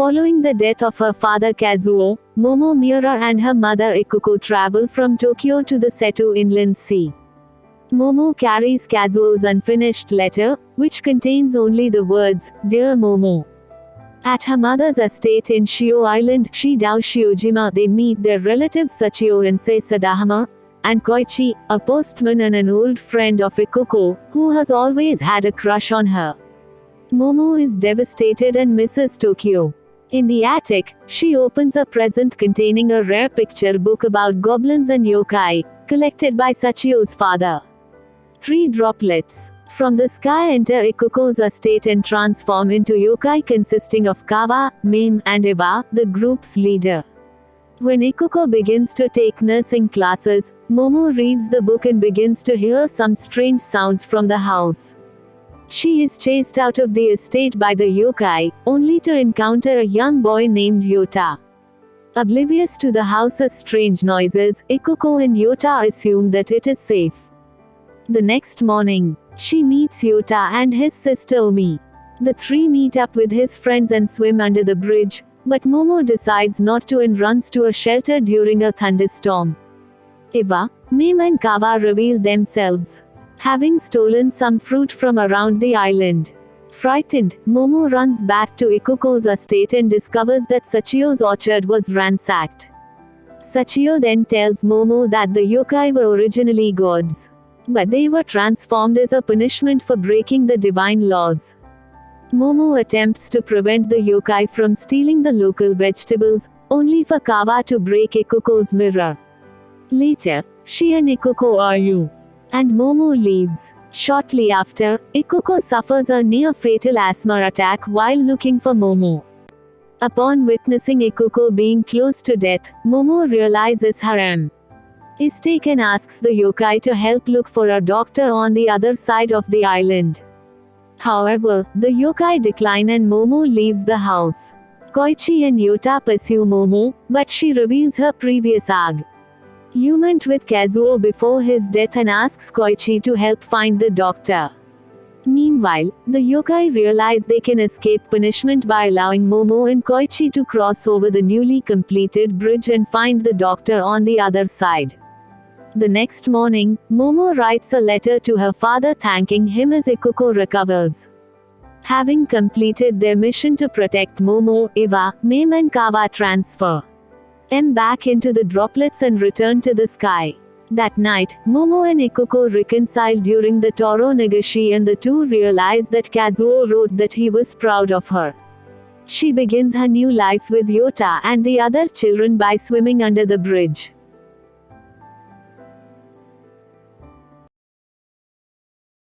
Following the death of her father Kazuo, Momo Miura and her mother Ikuko travel from Tokyo to the Seto Inland Sea. Momo carries Kazuo's unfinished letter, which contains only the words, "Dear Momo." At her mother's estate in Shio Island, Shidao Shiojima, they meet their relatives Sachio and Sadahama, and Koichi, a postman and an old friend of Ikuko, who has always had a crush on her. Momo is devastated and misses Tokyo. In the attic, she opens a present containing a rare picture book about goblins and yokai, collected by Sachio's father. 3 droplets from the sky enter Ikuko's estate and transform into yokai consisting of Kawa, Mame, and Iwa, the group's leader. When Ikuko begins to take nursing classes, Momo reads the book and begins to hear some strange sounds from the house. She is chased out of the estate by the yokai, only to encounter a young boy named Yota. Oblivious to the house's strange noises, Ikuko and Yota assume that it is safe. The next morning, she meets Yota and his sister Omi. The 3 meet up with his friends and swim under the bridge, but Momo decides not to and runs to a shelter during a thunderstorm. Iwa, Mame and Kawa reveal themselves, having stolen some fruit from around the island. Frightened, Momo runs back to Ikuko's estate and discovers that Sachio's orchard was ransacked. Sachio then tells Momo that the yokai were originally gods, but they were transformed as a punishment for breaking the divine laws. Momo attempts to prevent the yokai from stealing the local vegetables, only for Kawa to break Ikuko's mirror. Later, she and Ikuko argue, and Momo leaves. Shortly after, Ikuko suffers a near-fatal asthma attack while looking for Momo. Upon witnessing Ikuko being close to death, Momo realizes her mistake and asks the yokai to help look for a doctor on the other side of the island. However, the yokai decline and Momo leaves the house. Koichi and Yota pursue Momo, but she reveals her previous argument with Kazuo before his death and asks Koichi to help find the doctor. Meanwhile, the yokai realize they can escape punishment by allowing Momo and Koichi to cross over the newly completed bridge and find the doctor on the other side. The next morning, Momo writes a letter to her father thanking him as Ikuko recovers. Having completed their mission to protect Momo, Iwa, Mame and Kawa transfer back into the droplets and return to the sky. That night, Momo and Ikuko reconcile during the Toro Nagashi and the two realize that Kazuo wrote that he was proud of her. She begins her new life with Yota and the other children by swimming under the bridge.